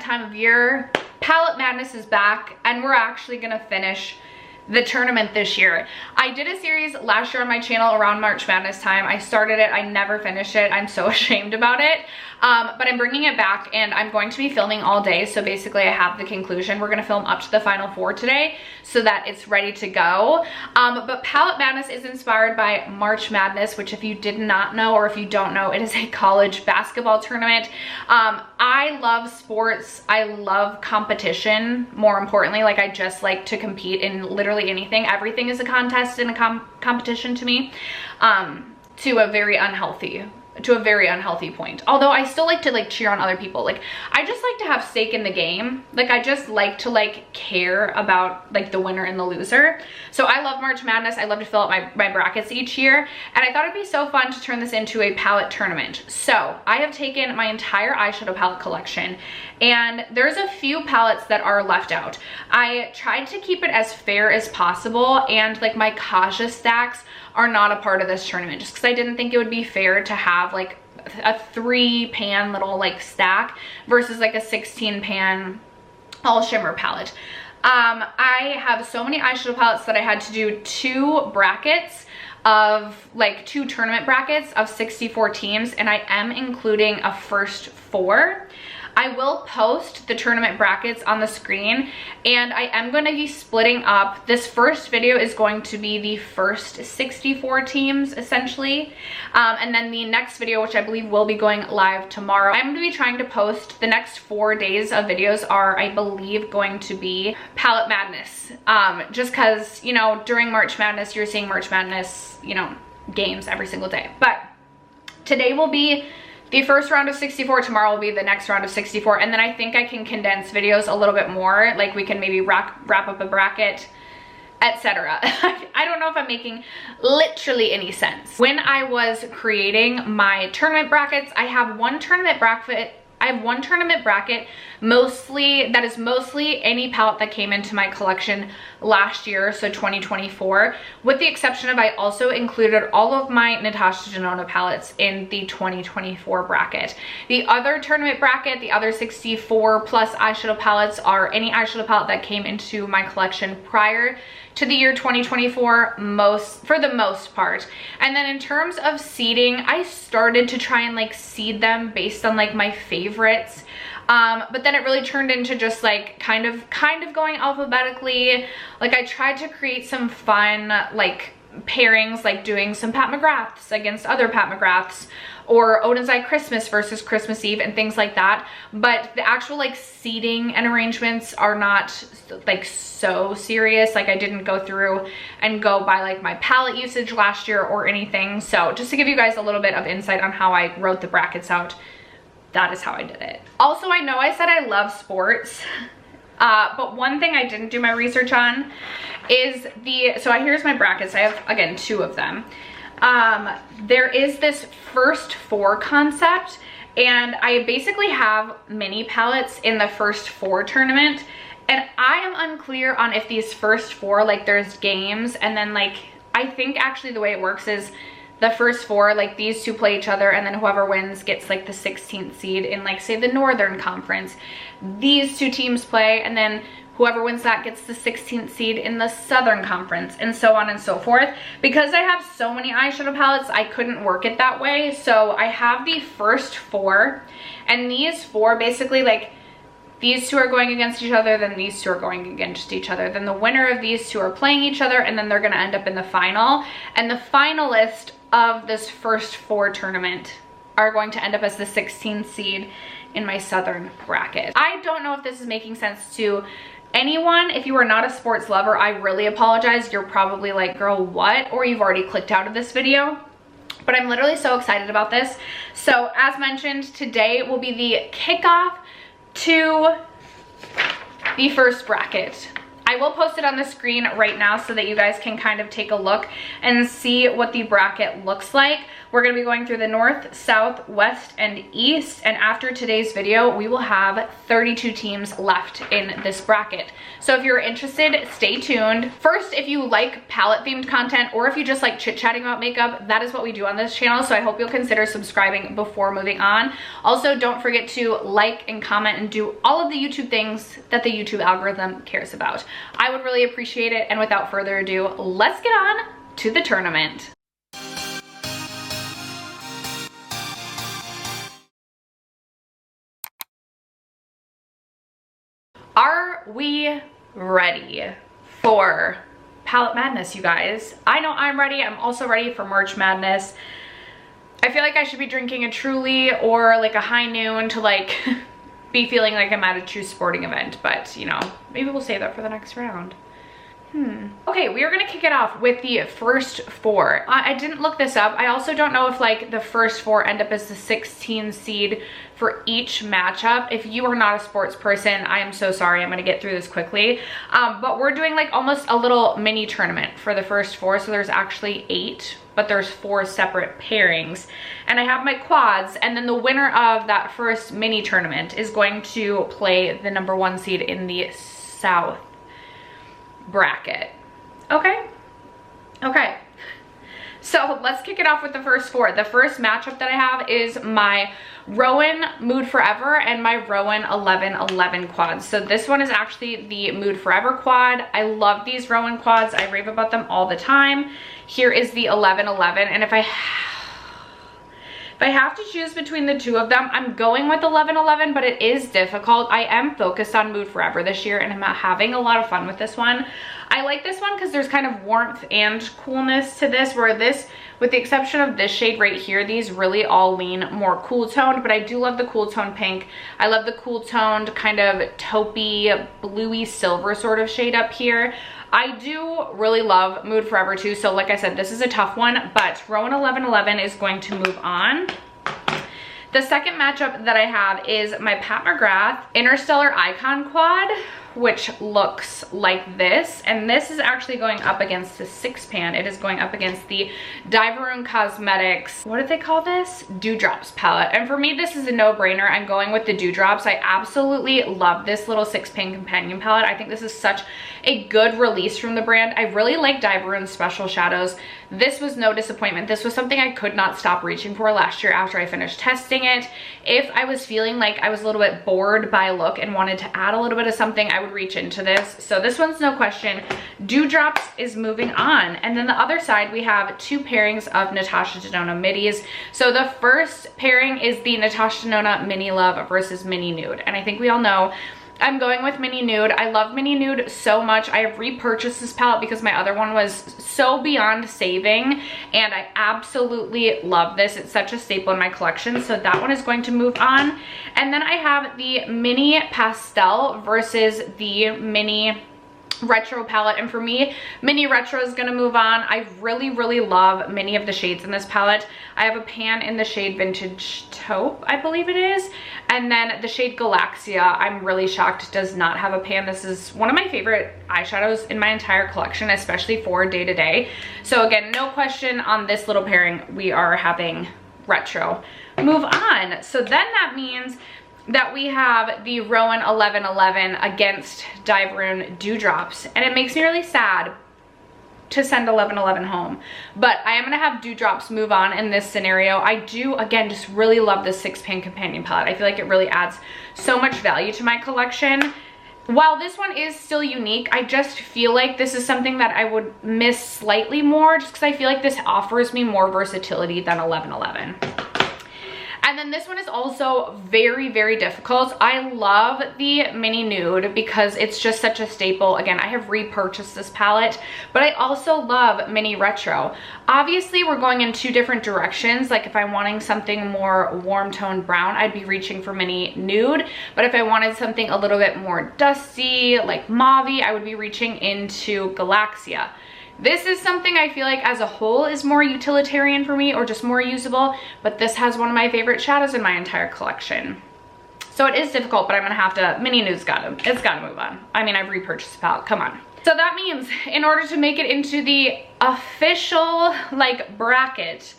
time of year. Palette Madness is back, and we're actually gonna finish the tournament this year. I did a series last year on my channel around March Madness time. I started it, I never finished it. I'm so ashamed about it. But I'm bringing it back, and I'm going to be filming all day. So basically I have the conclusion. We're gonna film up to the final four today so that it's ready to go. But Palette Madness is inspired by March Madness, which if you did not know, or if you don't know, it is a college basketball tournament. I love sports. I love competition, more importantly. Like, I just like to compete in literally anything. Everything is a contest and a competition to me, to a very unhealthy point. Although I still like to like cheer on other people. Like, I just like to have stake in the game. Like, I just like to like care about like the winner and the loser. So I love March Madness. I love to fill out my brackets each year, and I thought it'd be so fun to turn this into a palette tournament. So I have taken my entire eyeshadow palette collection, and there's a few palettes that are left out. I tried to keep it as fair as possible, and like my Kaja stacks are not a part of this tournament, just because I didn't think it would be fair to have like a 3-pan little like stack versus like a 16-pan all shimmer palette. I have so many eyeshadow palettes that I had to do 2 brackets of like 2 tournament brackets of 64 teams, and I am including a first 4. I will post the tournament brackets on the screen, and I am going to be splitting up. This first video is going to be the first 64 teams, essentially. And then the next video, which I believe will be going live tomorrow, I'm going to be trying to post the next 4 days of videos are, I believe, going to be Palette Madness. Just because, you know, during March Madness, you're seeing March Madness, you know, games every single day. But today will be the first round of 64, tomorrow will be the next round of 64, and then I think I can condense videos a little bit more, like we can maybe wrap up a bracket, etc. I don't know if I'm making literally any sense. When I was creating my tournament brackets, I have one tournament bracket mostly that is mostly any palette that came into my collection last year, so 2024, with the exception of I also included all of my Natasha Denona palettes in the 2024 bracket. The other tournament bracket, the other 64 plus eyeshadow palettes, are any eyeshadow palette that came into my collection prior to the year 2024, for the most part. And then in terms of seeding, I started to try and like seed them based on like my favorites. But then it really turned into just like kind of going alphabetically. Like, I tried to create some fun like pairings, like doing some Pat McGraths against other Pat McGraths, or Odin's Eye Christmas versus Christmas Eve and things like that. But the actual like seating and arrangements are not like so serious. Like, I didn't go through and go by like my palette usage last year or anything. So just to give you guys a little bit of insight on how I wrote the brackets out, that is how I did it. Also, I know I said I love sports, but one thing I didn't do my research on is here's my brackets. I have, again, 2 of them. There is this first 4 concept, and I basically have mini palettes in the first 4 tournament, and I am unclear on if these first 4, like, there's games, and then like, I think actually the way it works is the first 4, like, these 2 play each other, and then whoever wins gets like the 16th seed in, like, say the Northern Conference. These 2 teams play, and then whoever wins that gets the 16th seed in the Southern Conference, and so on and so forth. Because I have so many eyeshadow palettes, I couldn't work it that way. So I have the first 4, and these 4 basically, like, these 2 are going against each other, then these 2 are going against each other, then the winner of these 2 are playing each other, and then they're gonna end up in the final. And the finalist of this first 4 tournament are going to end up as the 16th seed in my Southern bracket. I don't know if this is making sense to anyone. If you are not a sports lover, I really apologize. You're probably like, girl, what? Or you've already clicked out of this video. But I'm literally so excited about this. So as mentioned, today will be the kickoff to the first bracket. I will post it on the screen right now so that you guys can kind of take a look and see what the bracket looks like. We're going to be going through the north, south, west, and east, and after today's video, we will have 32 teams left in this bracket. So if you're interested, stay tuned. First, if you like palette themed content, or if you just like chit-chatting about makeup, that is what we do on this channel, so I hope you'll consider subscribing before moving on. Also, don't forget to like and comment and do all of the YouTube things that the YouTube algorithm cares about. I would really appreciate it, and without further ado, let's get on to the tournament. Are we ready for Palette Madness, you guys? I know I'm ready. I'm also ready for March Madness. I feel like I should be drinking a Truly or like a High Noon to like be feeling like I'm at a true sporting event, but you know, maybe we'll save that for the next round. Okay, we are gonna kick it off with the first four. I didn't look this up. I also don't know if like the first four end up as the 16 seed for each matchup. If you are not a sports person, I am so sorry. I'm gonna get through this quickly. But we're doing like almost a little mini tournament for the first four. So there's actually 8, but there's 4 separate pairings. And I have my quads, and then the winner of that first mini tournament is going to play the number 1 seed in the south bracket. Okay, so let's kick it off with the first four. The first matchup that I have is my Rowan Mood Forever and my Rowan 1111 quads. So this one is actually the Mood Forever quad. I love these Rowan quads. I rave about them all the time. Here is the 1111, and if I have to choose between the two of them, I'm going with 1111, but it is difficult. I am focused on Mood Forever this year, and I'm having a lot of fun with this one. I like this one because there's kind of warmth and coolness to this, where this, with the exception of this shade right here, these really all lean more cool toned, but I do love the cool tone pink. I love the cool toned kind of taupey, bluey silver sort of shade up here. I do really love Mood Forever too, so like I said, this is a tough one, but Rowan 1111 is going to move on. The second matchup that I have is my Pat McGrath Interstellar Icon quad, which looks like this, and this is actually going up against the 6-pan. It is going up against the Diveroon Cosmetics, what do they call this? Dewdrops palette. And for me, this is a no-brainer. I'm going with the Dewdrops. I absolutely love this little 6-pan companion palette. I think this is such a good release from the brand. I really like Diveroon's special shadows. This was no disappointment. This was something I could not stop reaching for last year after I finished testing it. If I was feeling like I was a little bit bored by a look and wanted to add a little bit of something, I would reach into this. So this one's no question. Dewdrops is moving on. And then the other side, we have 2 pairings of Natasha Denona middies. So the first pairing is the Natasha Denona Mini Love versus Mini Nude. And I think we all know I'm going with Mini Nude. I love Mini Nude so much. I have repurchased this palette because my other one was so beyond saving, and I absolutely love this. It's such a staple in my collection, so that one is going to move on. And then I have the Mini Pastel versus the Mini Retro palette, and for me, Mini Retro is gonna move on. I really love many of the shades in this palette. I have a pan in the shade Vintage Taupe, I believe it is, and then the shade Galaxia, I'm really shocked, does not have a pan. This is one of my favorite eyeshadows in my entire collection, especially for day to day. So again, no question on this little pairing, we are having Retro move on. So then that means that we have the Rowan 1111 against Diveroon Dewdrops, and it makes me really sad to send 1111 home, but I am gonna have Dewdrops move on in this scenario. I do, again, just really love this 6-pan companion palette. I feel like it really adds so much value to my collection. While this one is still unique, I just feel like this is something that I would miss slightly more, just because I feel like this offers me more versatility than 1111. And then this one is also very difficult. I love the Mini Nude because it's just such a staple. Again, I have repurchased this palette, but I also love Mini Retro. Obviously, we're going in 2 different directions. Like if I'm wanting something more warm toned brown, I'd be reaching for Mini Nude. But if I wanted something a little bit more dusty, like mauve-y, I would be reaching into Galaxia. This is something I feel like as a whole is more utilitarian for me, or just more usable, but this has one of my favorite shadows in my entire collection. So it is difficult, but I'm gonna have to, Mini Nude's it's gotta move on. I mean, I've repurchased the palette, come on. So that means in order to make it into the official like bracket,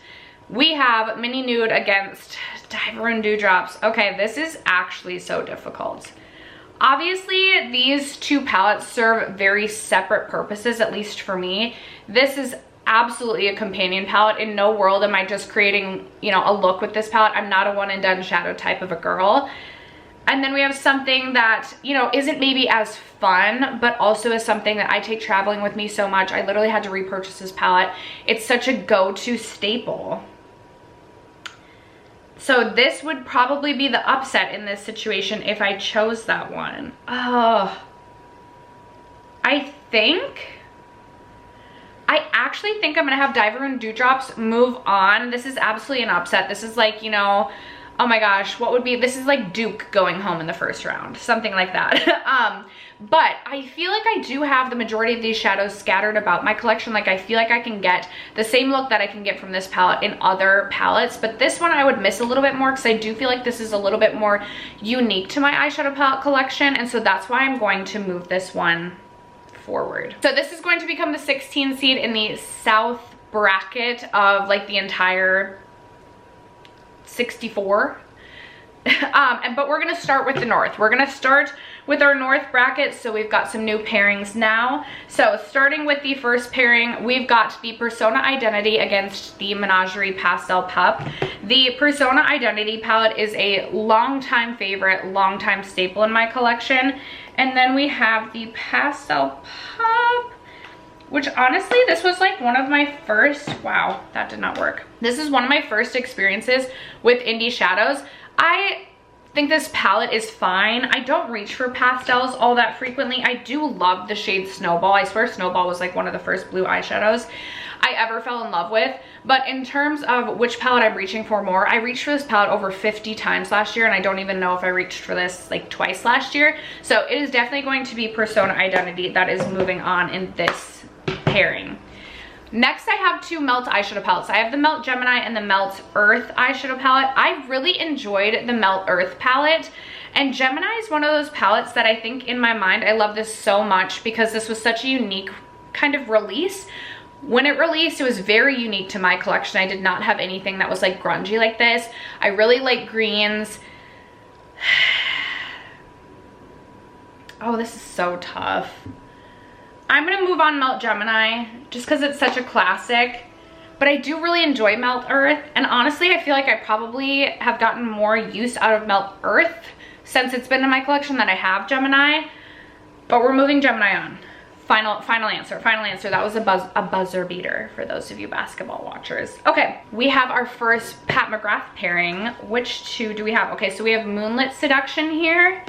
we have Mini Nude against Diver and Dewdrops. Okay, this is actually so difficult. Obviously, these two palettes serve very separate purposes, at least for me. This is absolutely a companion palette. In no world am I just creating, you know, a look with this palette. I'm not a one and done shadow type of a girl. And then we have something that, you know, isn't maybe as fun, but also is something that I take traveling with me so much. I literally had to repurchase this palette. It's such a go-to staple. So this would probably be the upset in this situation if I chose that one. Oh, I actually think I'm gonna have Diver and Dewdrops move on. This is absolutely an upset. This is like, you know, oh my gosh, what would be, this is like Duke going home in the first round, something like that. But I feel like I do have the majority of these shadows scattered about my collection. Like I feel like I can get the same look that I can get from this palette in other palettes, but this one I would miss a little bit more because I do feel like this is a little bit more unique to my eyeshadow palette collection, and so that's why I'm going to move this one forward. So this is going to become the 16 seed in the South bracket of like the entire 64. But we're gonna start with the North. We're gonna start with our North bracket, so we've got some new pairings now. So starting with the first pairing, we've got the Persona Identity against the Menagerie Pastel Pup. The Persona Identity palette is a longtime favorite, longtime staple in my collection. And then we have the Pastel Pup, which honestly, this was like one of my first, wow, that did not work. This is one of my first experiences with indie shadows. I think this palette is fine. I don't reach for pastels all that frequently. I do love the shade Snowball. I swear Snowball was like one of the first blue eyeshadows I ever fell in love with. But in terms of which palette I'm reaching for more, I reached for this palette over 50 times last year, and I don't even know if I reached for this like twice last year. So it is definitely going to be Persona Identity that is moving on in this pairing. Next, I have two Melt eyeshadow palettes. I have the Melt Gemini and the Melt Earth eyeshadow palette. I really enjoyed the Melt Earth palette, and Gemini is one of those palettes that I think in my mind, I love this so much because this was such a unique kind of release. When it released, it was very unique to my collection. I did not have anything that was like grungy like this. I really like greens. Oh, this is so tough. I'm gonna move on Melt Gemini just because it's such a classic, but I do really enjoy Melt Earth, and honestly I feel like I probably have gotten more use out of Melt Earth since it's been in my collection than I have Gemini, but we're moving Gemini on. Final answer. That was a buzzer beater for those of you basketball watchers. Okay, we have our first Pat McGrath pairing. Which two do we have? Okay, so we have Moonlit Seduction here.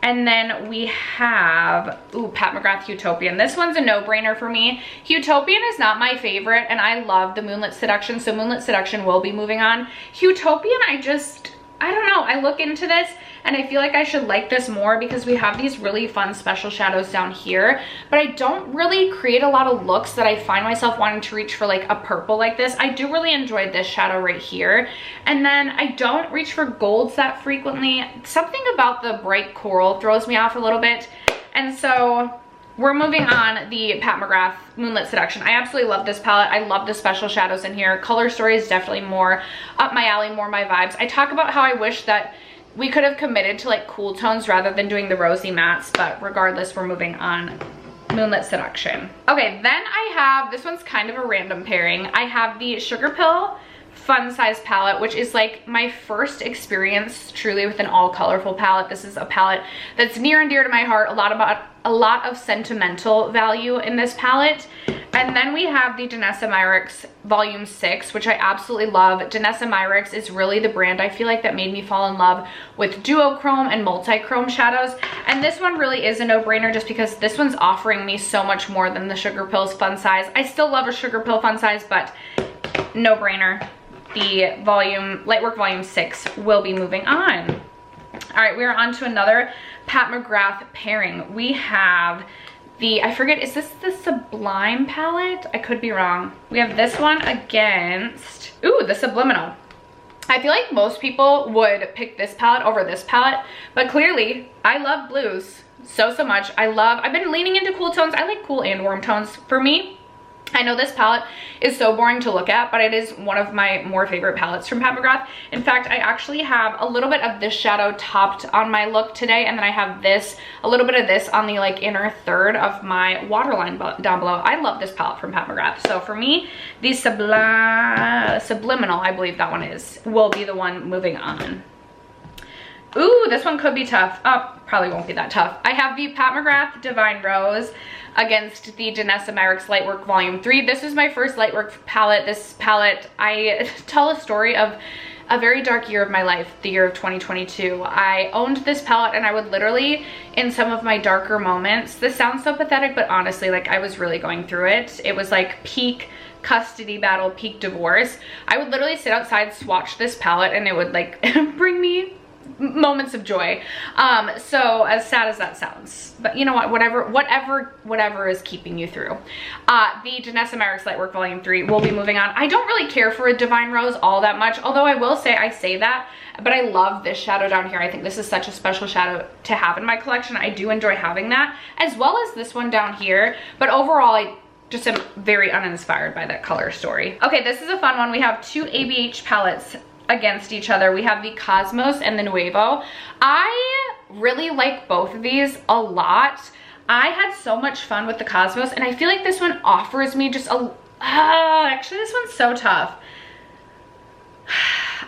And then we have, ooh, Pat McGrath Utopian. This one's a no-brainer for me. Utopian is not my favorite, and I love the Moonlit Seduction, so Moonlit Seduction will be moving on. Utopian, I don't know. I look into this, and I feel like I should like this more because we have these really fun special shadows down here, but I don't really create a lot of looks that I find myself wanting to reach for like a purple like this. I do really enjoy this shadow right here, and then I don't reach for golds that frequently. Something about the bright coral throws me off a little bit, and so we're moving on the Pat McGrath Moonlit Seduction. I absolutely love this palette. I love the special shadows in here. Color Story is definitely more up my alley, more my vibes. I talk about how I wish that we could have committed to like cool tones rather than doing the rosy mattes, but regardless, we're moving on Moonlit Seduction. Okay, then I have, this one's kind of a random pairing. I have the Sugar Pill Fun Size palette, which is like my first experience truly with an all colorful palette. This is a palette that's near and dear to my heart. A lot of sentimental value in this palette. And then we have the Danessa Myricks Volume 6, which I absolutely love. Danessa Myricks is really the brand I feel like that made me fall in love with duochrome and multi-chrome shadows. And this one really is a no-brainer just because this one's offering me so much more than the Sugar Pill's Fun Size. I still love a Sugar Pill Fun Size, but no-brainer. The Lightwork Volume 6 will be moving on. All right, we are on to another Pat McGrath pairing. We have the, I forget, is this the Sublime palette? I could be wrong. We have this one against, ooh, the Subliminal. I feel like most people would pick this palette over this palette, but clearly I love blues so much. I've been leaning into cool tones. I like cool and warm tones. For me, I know this palette is so boring to look at, but it is one of my more favorite palettes from Pat McGrath. In fact, I actually have a little bit of this shadow topped on my look today, and then I have this, a little bit of this on the like inner third of my waterline down below. I love this palette from Pat McGrath. So for me, the Subliminal, I believe that one is, will be the one moving on. Ooh, this one could be tough. Oh, probably won't be that tough. I have the Pat McGrath Divine Rose against the Danessa Myricks Lightwork Volume 3. This is my first Lightwork palette. This palette, I tell a story of a very dark year of my life, the year of 2022. I owned this palette and I would literally, in some of my darker moments, this sounds so pathetic, but honestly, like I was really going through it. It was like peak custody battle, peak divorce. I would literally sit outside, swatch this palette, and it would like bring me moments of joy. So as sad as that sounds, but you know what, whatever is keeping you through. The Danessa Myricks Lightwork Volume 3 will be moving on. I don't really care for a Divine Rose all that much, although I will say, I say that, but I love this shadow down here. I think this is such a special shadow to have in my collection. I do enjoy having that, as well as this one down here, but overall I just am very uninspired by that color story. Okay, this is a fun one. We have two ABH palettes against each other. We have the Cosmos and the Nuevo. I really like both of these a lot. I had so much fun with the Cosmos, and I feel like this one offers me just a, actually this one's so tough.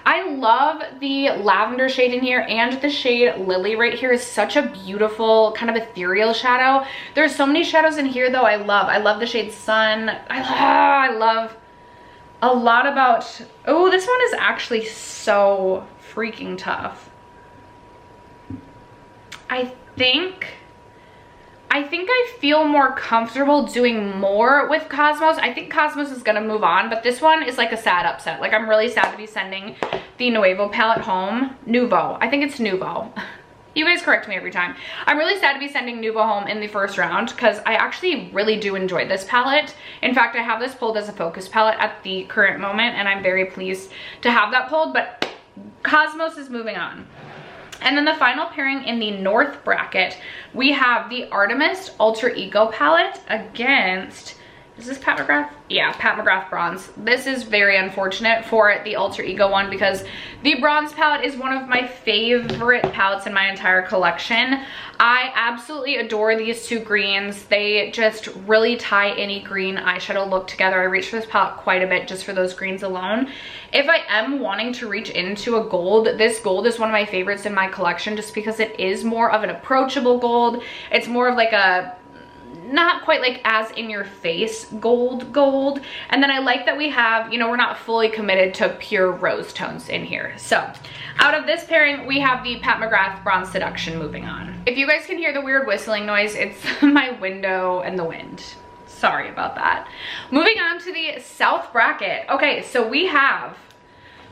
I love the lavender shade in here, and the shade Lily right here is such a beautiful kind of ethereal shadow. There's so many shadows in here though I love the shade Sun. I love a lot about, oh, this one is actually so freaking tough. I think I feel more comfortable doing more with Cosmos. I think Cosmos is gonna move on, but this one is like a sad upset. Like I'm really sad to be sending the Nuevo palette home. Nuvo, I think it's Nuvo. You guys correct me every time. I'm really sad to be sending Nuvo home in the first round because I actually really do enjoy this palette. In fact, I have this pulled as a focus palette at the current moment, and I'm very pleased to have that pulled, but Cosmos is moving on. And then the final pairing in the North bracket, we have the Artemis Alter Ego palette against, is this Pat McGrath? Yeah, Pat McGrath Bronze. This is very unfortunate for the Alter Ego one because the Bronze palette is one of my favorite palettes in my entire collection. I absolutely adore these two greens. They just really tie any green eyeshadow look together. I reach for this palette quite a bit just for those greens alone. If I am wanting to reach into a gold, this gold is one of my favorites in my collection just because it is more of an approachable gold. It's more of like a, not quite like as in your face gold. And then I like that we have, you know, we're not fully committed to pure rose tones in here. So out of this pairing, we have the Pat McGrath Bronze Seduction moving on. If you guys can hear the weird whistling noise, it's my window and the wind. Sorry about that. Moving on to the South bracket. Okay, so we have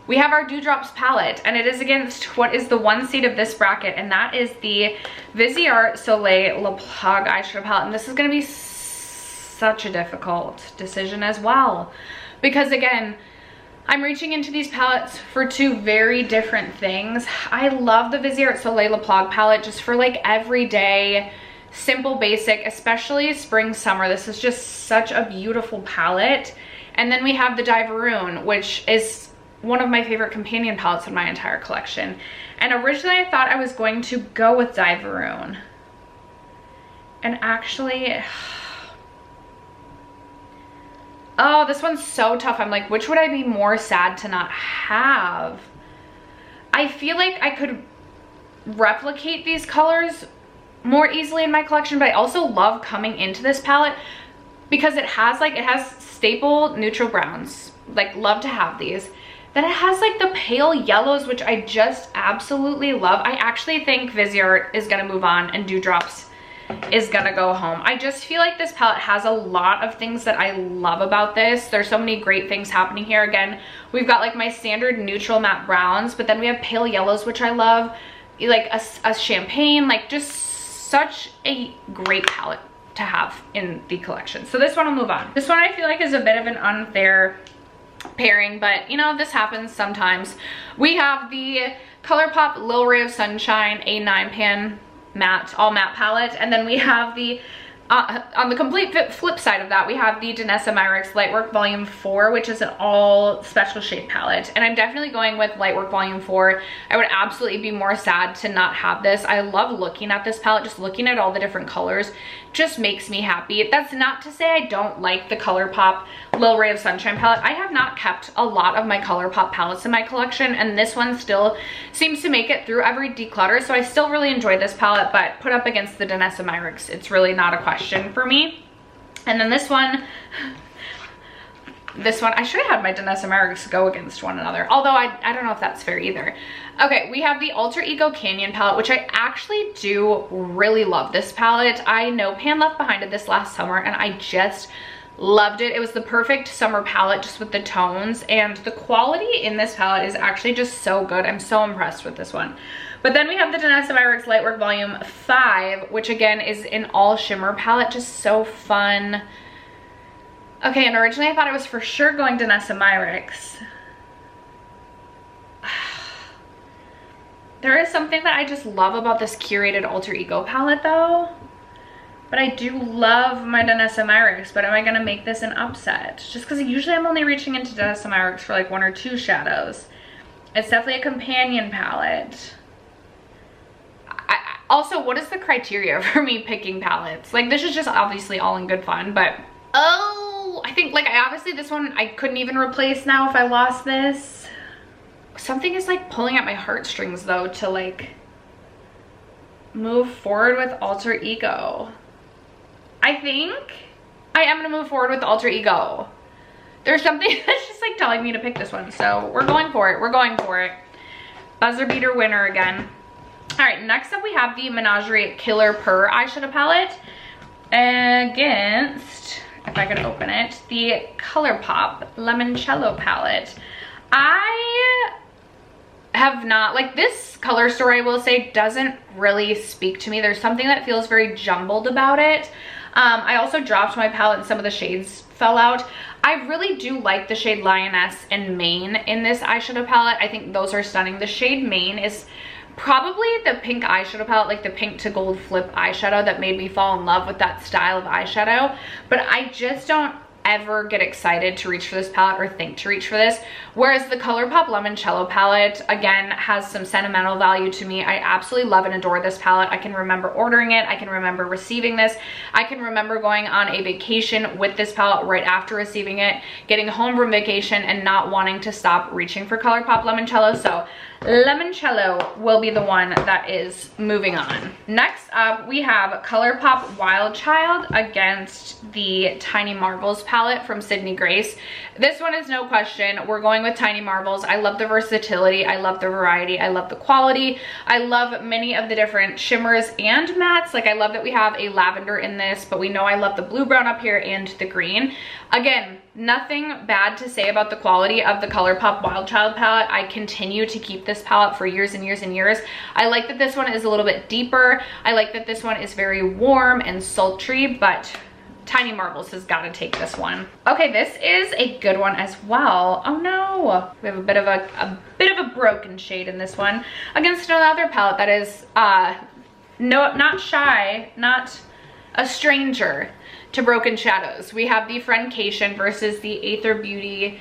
our Dewdrops palette, and it is against what is the one seed of this bracket, and that is the Viseart Soleil Le Plug eyeshadow palette. And this is going to be such a difficult decision as well, because again, I'm reaching into these palettes for two very different things. I love the Viseart Soleil Le Plug palette just for like everyday, simple, basic, especially spring, summer. This is just such a beautiful palette. And then we have the Diveroon, which is one of my favorite companion palettes in my entire collection. And originally I thought I was going to go with Diveroon. And actually, oh, this one's so tough. I'm like, which would I be more sad to not have? I feel like I could replicate these colors more easily in my collection, but I also love coming into this palette because it has staple neutral browns. Like, love to have these. Then it has like the pale yellows, which I just absolutely love. I actually think Viseart is gonna move on and Dewdrops is gonna go home. I just feel like this palette has a lot of things that I love about this. There's so many great things happening here. Again, we've got like my standard neutral matte browns, but then we have pale yellows, which I love, like a champagne, like just such a great palette to have in the collection. So this one will move on. This one I feel like is a bit of an unfair pairing, but you know, this happens sometimes. We have the ColourPop Lil Ray of Sunshine A9 pan matte, all matte palette, and then we have the on the complete flip side of that, we have the Danessa Myricks Lightwork Volume 4, which is an all special shade palette. And I'm definitely going with Lightwork Volume 4. I would absolutely be more sad to not have this. I love looking at this palette, just looking at all the different colors just makes me happy. That's not to say I don't like the ColourPop Lil Ray of Sunshine palette. I have not kept a lot of my ColourPop palettes in my collection, and this one still seems to make it through every declutter, so I still really enjoy this palette, but put up against the Danessa Myricks, it's really not a question for me. And then this one, I should have had my Danessa Myricks go against one another, although I don't know if that's fair either. Okay, we have the Alter Ego Canyon palette, which I actually do really love this palette. I know Pan left behind it this last summer, and I just loved it. It was the perfect summer palette just with the tones, and the quality in this palette is actually just so good. I'm so impressed with this one. But then we have the Danessa Myricks Lightwork Volume 5, which again is an all shimmer palette, just so fun. Okay, and originally I thought I was for sure going Danessa Myricks. There is something that I just love about this curated Alter Ego palette though. But I do love my Danessa Myricks, but am I gonna make this an upset? Just because usually I'm only reaching into Danessa Myricks for like 1 or 2 shadows. It's definitely a companion palette. Also, what is the criteria for me picking palettes? Like, this is just obviously all in good fun, but oh, I think like obviously this one I couldn't even replace now if I lost this. Something is like pulling at my heartstrings though to like move forward with Alter Ego. I think I am gonna move forward with Alter Ego. There's something that's just like telling me to pick this one, so we're going for it. We're going for it. Buzzer beater winner again. All right, next up we have the Menagerie Killer Purr eyeshadow palette against, if I could open it, the ColourPop Limoncello palette. I have not, like, this color story I will say doesn't really speak to me. There's something that feels very jumbled about it. I also dropped my palette and some of the shades fell out. I really do like the shade Lioness and Main in this eyeshadow palette. I think those are stunning. The shade Main is probably the pink eyeshadow palette, like the pink to gold flip eyeshadow that made me fall in love with that style of eyeshadow. But I just don't ever get excited to reach for this palette or think to reach for this, whereas the ColourPop Limoncello palette again has some sentimental value to me. I absolutely love and adore this palette. I can remember ordering it, I can remember receiving this, I can remember going on a vacation with this palette right after receiving it, getting home from vacation and not wanting to stop reaching for ColourPop Limoncello. So Limoncello will be the one that is moving on. Next up, we have ColourPop Wild Child against the Tiny Marvels palette from Sydney Grace. This one is no question. We're going with Tiny Marvels. I love the versatility. I love the variety. I love the quality. I love many of the different shimmers and mattes. Like, I love that we have a lavender in this, but we know I love the blue brown up here and the green. Again, nothing bad to say about the quality of the ColourPop Wild Child palette. I continue to keep this palette for years and years and years. I like that this one is a little bit deeper. I like that this one is very warm and sultry, but Tiny Marvels has got to take this one. Okay, this is a good one as well. Oh no, we have a bit of a broken shade in this one against another palette that is not shy, not a stranger to broken shadows. We have the Friendcation versus the Aether Beauty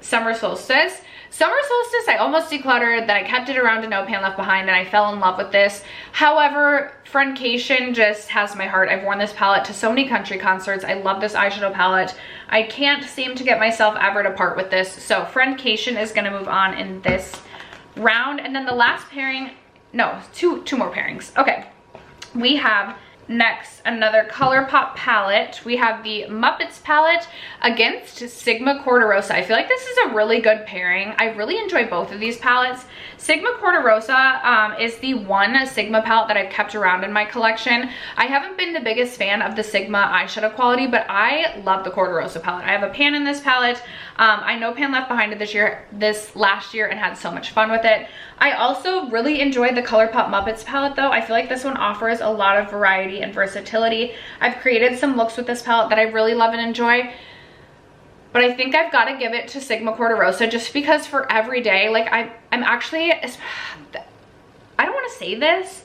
Summer Solstice. Summer Solstice, I almost decluttered, that I kept it around to No Pan Left Behind, and I fell in love with this. However, Friendcation just has my heart. I've worn this palette to so many country concerts. I love this eyeshadow palette. I can't seem to get myself ever to part with this. So Friendcation is gonna move on in this round. And then the last pairing, no, two more pairings. Okay, we have next another ColourPop palette. We have the Muppets palette against Sigma Corderosa. I feel like this is a really good pairing. I really enjoy both of these palettes. Sigma Corderosa is the one Sigma palette that I've kept around in my collection. I haven't been the biggest fan of the Sigma eyeshadow quality, but I love the Corderosa palette. I have a pan in this palette. I know Pan left behind it this last year and had so much fun with it. I also really enjoyed the ColourPop Muppets palette though. I feel like this one offers a lot of variety and versatility. I've created some looks with this palette that I really love and enjoy. but I think I've got to give it to Sigma Corderosa just because for every day, like I'm actually, I don't want to say this,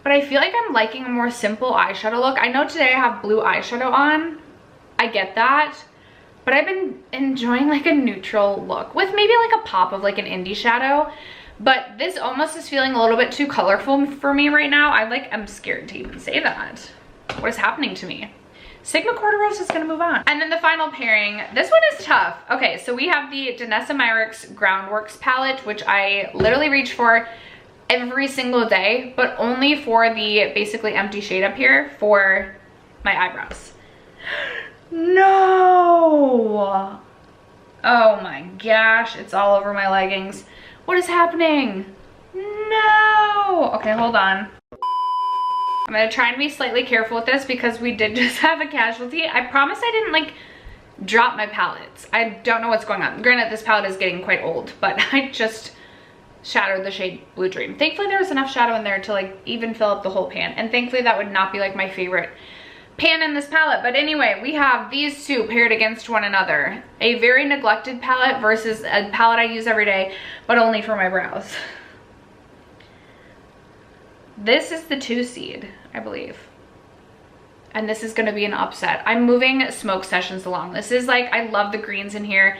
but I feel like I'm liking a more simple eyeshadow look. I know today I have blue eyeshadow on. I get that. But I've been enjoying like a neutral look with maybe like a pop of like an indie shadow. But this almost is feeling a little bit too colorful for me right now. I'm scared to even say that. What is happening to me? Sigma Corderosa is gonna move on. And then the final pairing, this one is tough. Okay, so we have the Danessa Myricks Groundworks palette, which I literally reach for every single day, but only for the basically empty shade up here for my eyebrows. No! Oh my gosh, it's all over my leggings. What is happening? No! Okay, hold on. I'm gonna try and be slightly careful with this because we did just have a casualty. I promise I didn't like drop my palettes. I don't know what's going on. Granted, this palette is getting quite old, but I just shadowed the shade Blue Dream. Thankfully there was enough shadow in there to like even fill up the whole pan, and thankfully that would not be like my favorite pan in this palette. But anyway, we have these two paired against one another. A very neglected palette versus a palette I use every day, but only for my brows. This is the 2 seed, I believe. And this is gonna be an upset. I'm moving Smoke Sessions along. This is like, I love the greens in here.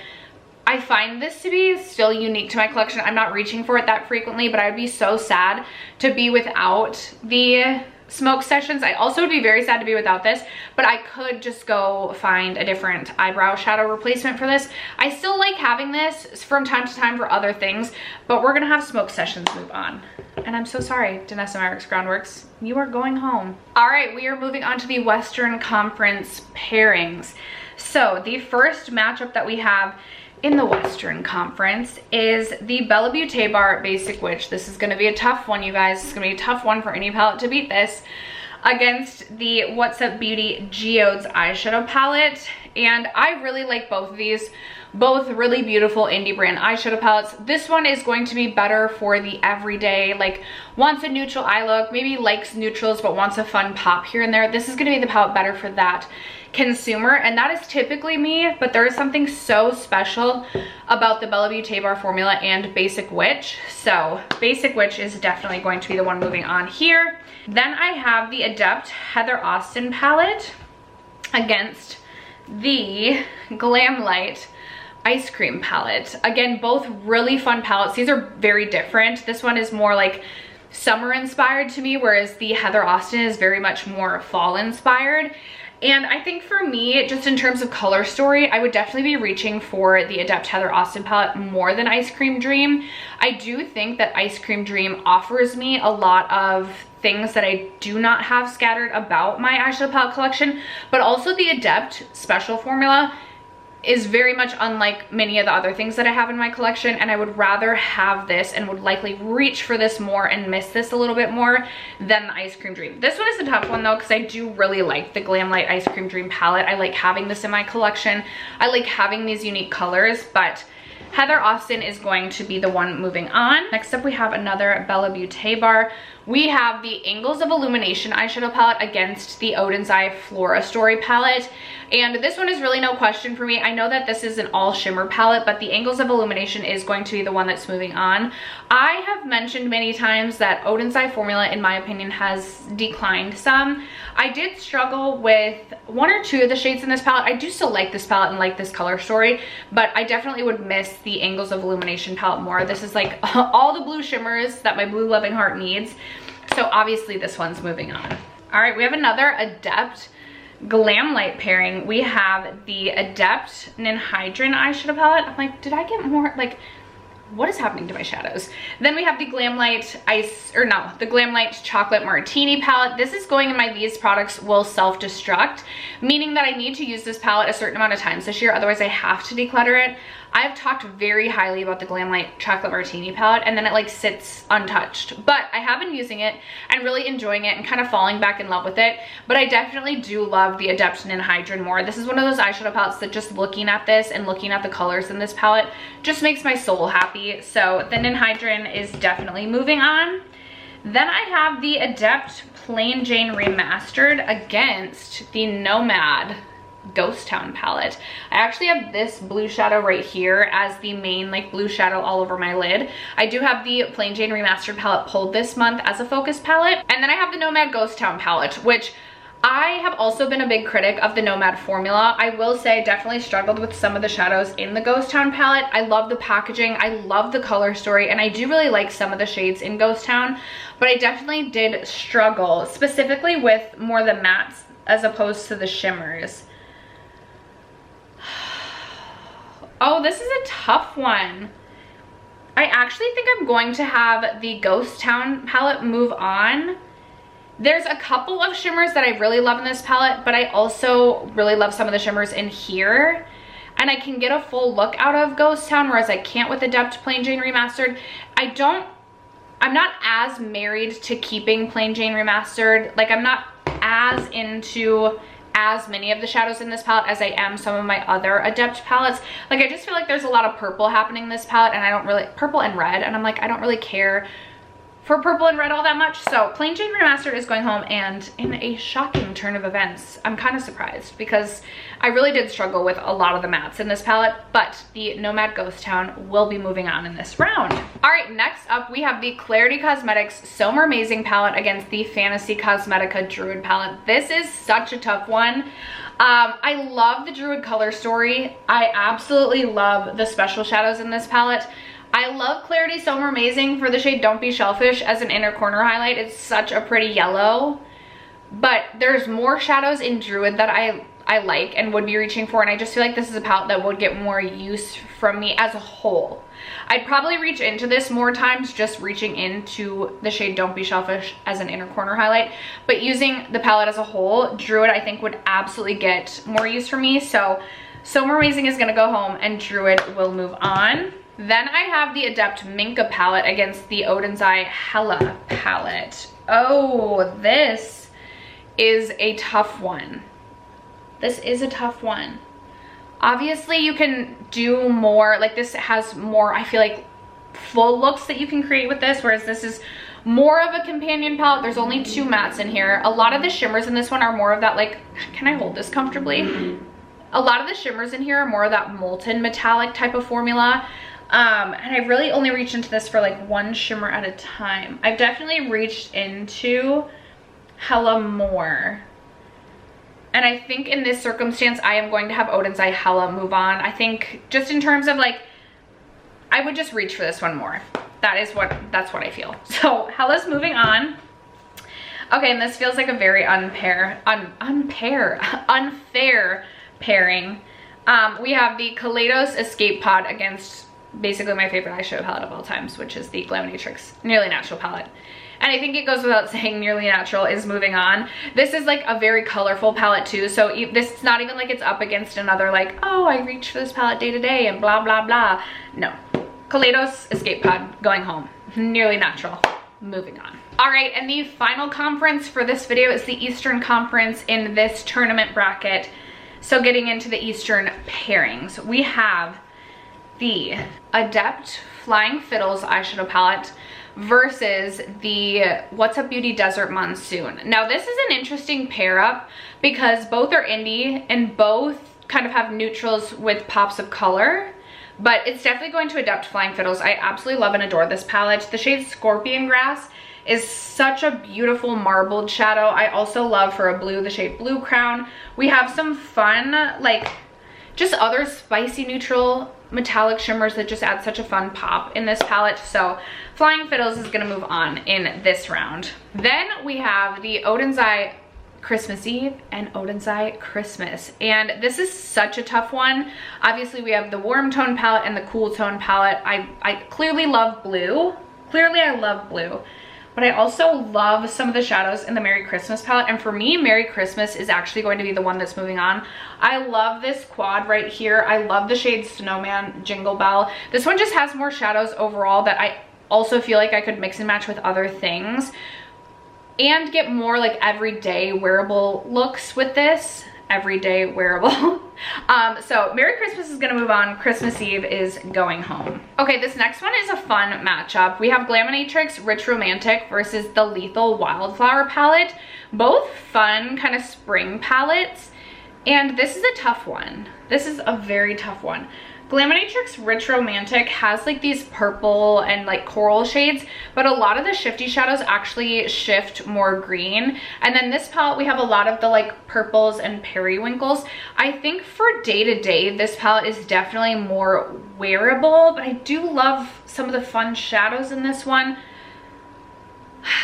I find this to be still unique to my collection. I'm not reaching for it that frequently, but I'd be so sad to be without the Smoke Sessions. I also would be very sad to be without this, but I could just go find a different eyebrow shadow replacement for this. I still like having this from time to time for other things, but we're gonna have Smoke Sessions move on. And I'm so sorry, Danessa Myricks Groundworks, you are going home. All right, we are moving on to the Western Conference pairings. So the first matchup that we have in the Western Conference is the Bella Beauté Bar Basic Witch. This is gonna be a tough one, you guys. It's gonna be a tough one for any palette to beat this, against the What's Up Beauty Geodes eyeshadow palette. And I really like both of these. Both really beautiful indie brand eyeshadow palettes. This one is going to be better for the everyday, like wants a neutral eye look, maybe likes neutrals but wants a fun pop here and there. This is gonna be the palette better for that consumer, and that is typically me, but there is something so special about the Bella Beauté Bar formula and Basic Witch. So Basic Witch is definitely going to be the one moving on here. Then I have the Adept Heather Austin palette against the Glam Light Ice Cream palette. Again, both really fun palettes. These are very different. This one is more like summer inspired to me, whereas the Heather Austin is very much more fall inspired. And I think for me, just in terms of color story, I would definitely be reaching for the Adept Heather Austin palette more than Ice Cream Dream. I do think that Ice Cream Dream offers me a lot of things that I do not have scattered about my eyeshadow palette collection, but also the Adept Special Formula is very much unlike many of the other things that I have in my collection, and I would rather have this and would likely reach for this more and miss this a little bit more than the Ice Cream Dream. This one is a tough one though, because I do really like the Glam Light Ice Cream Dream palette. I like having this in my collection. I like having these unique colors, but Heather Austin is going to be the one moving on. Next up, we have another Bella Beauté Bar. We have the Angles of Illumination eyeshadow palette against the Odin's Eye Flora Story palette. And this one is really no question for me. I know that this is an all shimmer palette, but the Angles of Illumination is going to be the one that's moving on. I have mentioned many times that Odin's Eye formula, in my opinion, has declined some. I did struggle with 1 or 2 of the shades in this palette. I do still like this palette and like this color story, but I definitely would miss the Angles of Illumination palette more. This is like all the blue shimmers that my blue loving heart needs. So obviously this one's moving on. All right, we have another Adept Glam Light pairing. We have the Adept Ninhydrin eyeshadow palette. I'm like, did I get more, like, what is happening to my shadows? Then we have the Glam Light the Glam Light Chocolate Martini palette. This is going in my These Products Will Self-Destruct, meaning that I need to use this palette a certain amount of times this year, otherwise I have to declutter it. I've talked very highly about the Glam Light Chocolate Martini palette, and then it like sits untouched. But I have been using it and really enjoying it and kind of falling back in love with it. But I definitely do love the Adept Ninhydrin more. This is one of those eyeshadow palettes that just looking at this and looking at the colors in this palette just makes my soul happy. So the Ninhydrin is definitely moving on. Then I have the Adept Plain Jane Remastered against the Nomad Ghost Town palette. I actually have this blue shadow right here as the main like blue shadow all over my lid. I do have the Plain Jane Remastered palette pulled this month as a focus palette. And then I have the Nomad Ghost Town palette, which I have also been a big critic of the Nomad formula. I will say I definitely struggled with some of the shadows in the Ghost Town palette. I love the packaging, I love the color story, and I do really like some of the shades in Ghost Town, but I definitely did struggle, specifically with more the mattes as opposed to the shimmers. Oh, this is a tough one. I actually think I'm going to have the Ghost Town palette move on. There's a couple of shimmers that I really love in this palette, but I also really love some of the shimmers in here. And I can get a full look out of Ghost Town, whereas I can't with Adept Plain Jane Remastered. I'm not as married to keeping Plain Jane Remastered. Like, I'm not as into as many of the shadows in this palette as I am some of my other Adept palettes. Like, I just feel like there's a lot of purple happening in this palette, and I don't really, purple and red, and I'm like, I don't really care for purple and red all that much. So Plain Jane Remastered is going home, and in a shocking turn of events, I'm kind of surprised because I really did struggle with a lot of the mattes in this palette, but the Nomad Ghost Town will be moving on in this round. All right, next up we have the Clarity Cosmetics So More Amazing palette against the Fantasy Cosmetica Druid palette. This is such a tough one. I love the Druid color story. I absolutely love the special shadows in this palette. I love Clarity So More Amazing for the shade Don't Be Shellfish as an inner corner highlight. It's such a pretty yellow, but there's more shadows in Druid that I like and would be reaching for, and I just feel like this is a palette that would get more use from me as a whole. I'd probably reach into this more times just reaching into the shade Don't Be Shellfish as an inner corner highlight, but using the palette as a whole, Druid I think would absolutely get more use for me. So More Amazing is gonna go home and Druid will move on. Then I have the Adept Minka palette against the Odin's Eye Hella palette. Oh, this is a tough one. This is a tough one. Obviously, you can do more, like this has more, I feel like, full looks that you can create with this, whereas this is more of a companion palette. There's only 2 mattes in here. A lot of the shimmers in this one are more of that, like, can I hold this comfortably? A lot of the shimmers in here are more of that molten metallic type of formula. And I really only reached into this for like 1 shimmer at a time. I've definitely reached into Hella more. And I think in this circumstance, I am going to have Odin's Eye Hella move on. I think just in terms of like, I would just reach for this one more. That's what I feel. So Hella's moving on. Okay, and this feels like a very unfair pairing. We have the Kaleidos Escape Pod against basically my favorite eyeshadow palette of all times, which is the Glaminatrix Nearly Natural palette. And I think it goes without saying Nearly Natural is moving on. This is like a very colorful palette too, so this is not even like it's up against another like, oh, I reach for this palette day to day and blah blah blah. No, Kaleidos Escape Pod going home. Nearly Natural moving on. All right, and the final conference for this video is the Eastern Conference in this tournament bracket. So getting into the Eastern pairings, we have the Adept Flying Fiddles eyeshadow palette versus the What's Up Beauty Desert Monsoon. Now this is an interesting pair up because both are indie and both kind of have neutrals with pops of color, but it's definitely going to Adept Flying Fiddles. I absolutely love and adore this palette. The shade Scorpion Grass is such a beautiful marbled shadow. I also love for a blue the shade Blue Crown. We have some fun, like just other spicy neutral metallic shimmers that just add such a fun pop in this palette. So Flying Fiddles is gonna move on in this round. Then we have the Odin's Eye Christmas Eve and Odin's Eye Christmas, and this is such a tough one. Obviously we have the warm tone palette and the cool tone palette. I clearly love blue. Clearly I love blue, but I also love some of the shadows in the Merry Christmas palette, and for me, Merry Christmas is actually going to be the one that's moving on. I love this quad right here. I love the shade Snowman Jingle Bell. This one just has more shadows overall that I also feel like I could mix and match with other things and get more like everyday wearable looks with this. Everyday wearable. So Merry Christmas is gonna move on. Christmas Eve is going home. Okay, this next one is a fun matchup. We have Glaminatrix Rich Romantic versus the Lethal Wildflower palette. Both fun kind of spring palettes. And this is a tough one. This is a very tough one. Glaminatrix Rich Romantic has like these purple and like coral shades, but a lot of the shifty shadows actually shift more green. And then this palette, we have a lot of the like purples and periwinkles. I think for day to day, this palette is definitely more wearable, but I do love some of the fun shadows in this one.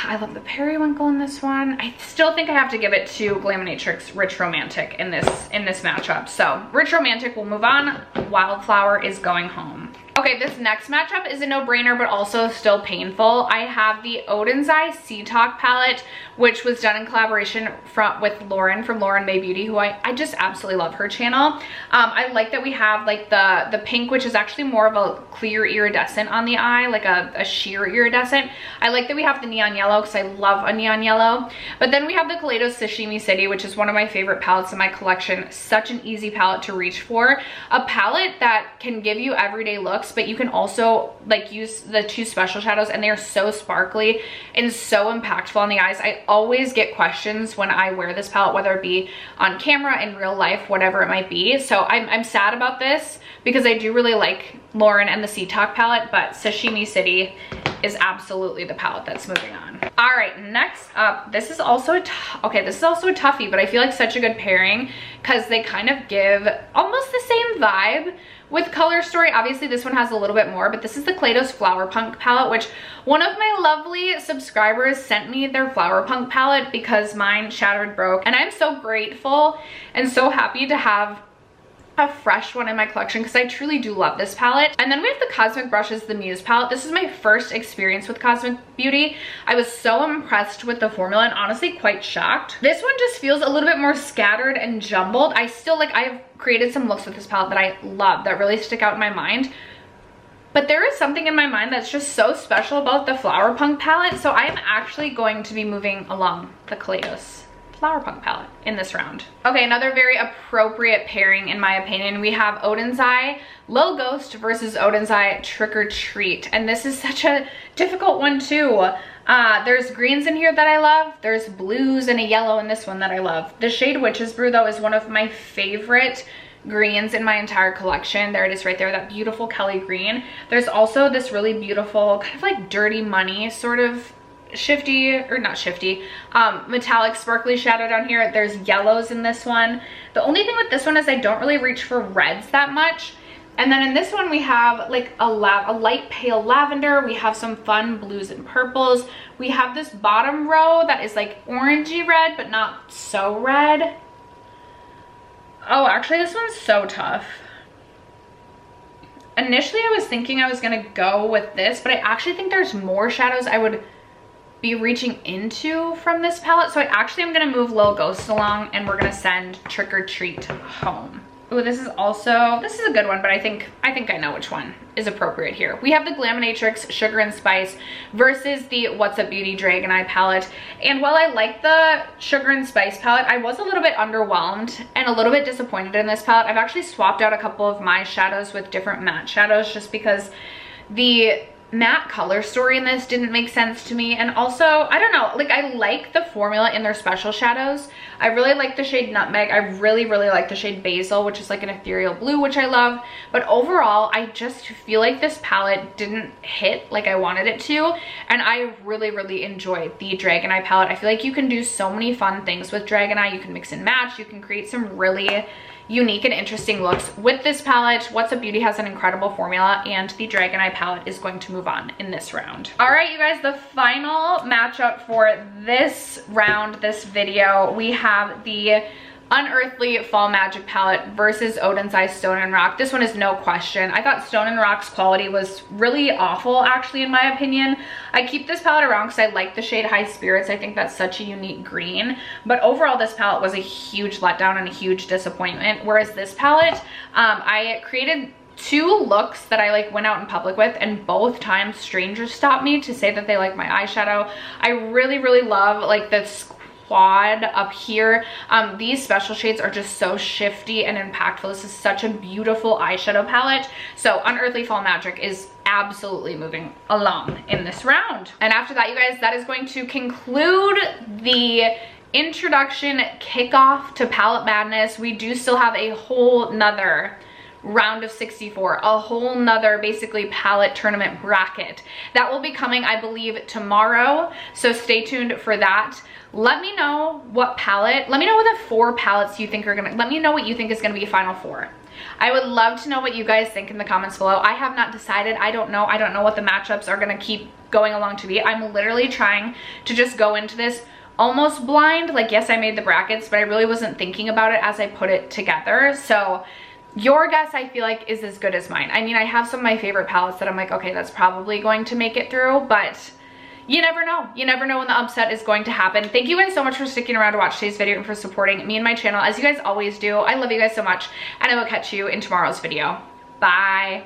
I love the periwinkle in this one. I still think I have to give it to Glaminatrix Rich Romantic in this matchup. So Rich Romantic will move on. Wildflower is going home. Okay, this next matchup is a no-brainer, but also still painful. I have the Odin's Eye Sea Talk palette, which was done in collaboration with Lauren from Lauren May Beauty, who I just absolutely love her channel. I like that we have like the pink, which is actually more of a clear iridescent on the eye, like a sheer iridescent. I like that we have the neon yellow because I love a neon yellow. But then we have the Kaleidos Sashimi City, which is one of my favorite palettes in my collection. Such an easy palette to reach for. A palette that can give you everyday looks, but you can also like use the two special shadows, and they are so sparkly and so impactful on the eyes. I always get questions when I wear this palette, whether it be on camera, in real life, whatever it might be. So I'm sad about this because I do really like Lauren and the Sea Talk palette, but Sashimi City is absolutely the palette that's moving on. All right, next up, this is also a toughie, but I feel like such a good pairing because they kind of give almost the same vibe with Color Story. Obviously this one has a little bit more, but this is the Kaleidos Flower Punk palette, which one of my lovely subscribers sent me their Flower Punk palette because mine shattered, broke, and I'm so grateful and so happy to have a fresh one in my collection because I truly do love this palette. And then we have the Cosmic Brushes The Muse palette. This is my first experience with Cosmic Beauty. I was so impressed with the formula and honestly quite shocked. This one just feels a little bit more scattered and jumbled. I have created some looks with this palette that I love that really stick out in my mind. But there is something in my mind that's just so special about the Flower Punk palette. So I am actually going to be moving along the Kaleidos Flower Punk palette in this round. Okay, another very appropriate pairing in my opinion. We have Odin's Eye Lil Ghost versus Odin's Eye Trick or Treat. And this is such a difficult one too. There's greens in here that I love. There's blues and a yellow in this one that I love. The shade Witch's Brew though is one of my favorite greens in my entire collection. There it is right there, that beautiful Kelly green. There's also this really beautiful kind of like Dirty Money sort of shifty, or not shifty, metallic sparkly shadow down here. There's yellows in this one. The only thing with this one is I don't really reach for reds that much. And then in this one we have like a light pale lavender. We have some fun blues and purples. We have this bottom row that is like orangey red but not so red. Oh, actually this one's so tough. Initially I was thinking I was gonna go with this, but I actually think there's more shadows I would be reaching into from this palette. So I actually am gonna move Lil Ghost along and we're gonna send Trick or Treat home. Ooh, this is a good one, but I think I know which one is appropriate here. We have the Glaminatrix Sugar and Spice versus the What's Up Beauty Dragon Eye palette. And while I like the Sugar and Spice palette, I was a little bit underwhelmed and a little bit disappointed in this palette. I've actually swapped out a couple of my shadows with different matte shadows just because the matte color story in this didn't make sense to me. And also, I don't know, like I like the formula in their special shadows. I really like the shade Nutmeg. I really like the shade Basil, which is like an ethereal blue, which I love. But overall, I just feel like this palette didn't hit like I wanted it to. And I really enjoyed the Dragon Eye palette. I feel like you can do so many fun things with Dragon Eye. You can mix and match. You can create some really unique and interesting looks with this palette. What's Up Beauty has an incredible formula, and the Dragon Eye palette is going to move on in this round. All right, you guys, the final matchup for this round, this video, we have the Unearthly Fall Magic palette versus Odin's Eye Stone and Rock. This one is no question. I thought Stone and Rock's quality was really awful, actually, in my opinion. I keep this palette around because I like the shade High Spirits. I think that's such a unique green. But overall, this palette was a huge letdown and a huge disappointment. Whereas this palette, I created two looks that I like went out in public with, and both times strangers stopped me to say that they like my eyeshadow. I really love like this quad up here. These special shades are just so shifty and impactful. This is such a beautiful eyeshadow palette. So Unearthly Fall Magic is absolutely moving along in this round. And after that, you guys, that is going to conclude the introduction kickoff to Palette Madness. We do still have a whole nother round of 64, a whole nother basically palette tournament bracket that will be coming, I believe, tomorrow. So stay tuned for that. Let me know what palette, let me know what the 4 palettes you think are gonna, let me know what you think is gonna be final 4. I would love to know what you guys think in the comments below. I have not decided. I don't know what the matchups are gonna keep going along to be. I'm literally trying to just go into this almost blind. Like, yes, I made the brackets, but I really wasn't thinking about it as I put it together. So your guess, I feel like, is as good as mine. I mean, I have some of my favorite palettes that I'm like, okay, that's probably going to make it through, but you never know. You never know when the upset is going to happen. Thank you guys so much for sticking around to watch today's video and for supporting me and my channel, as you guys always do. I love you guys so much, and I will catch you in tomorrow's video. Bye.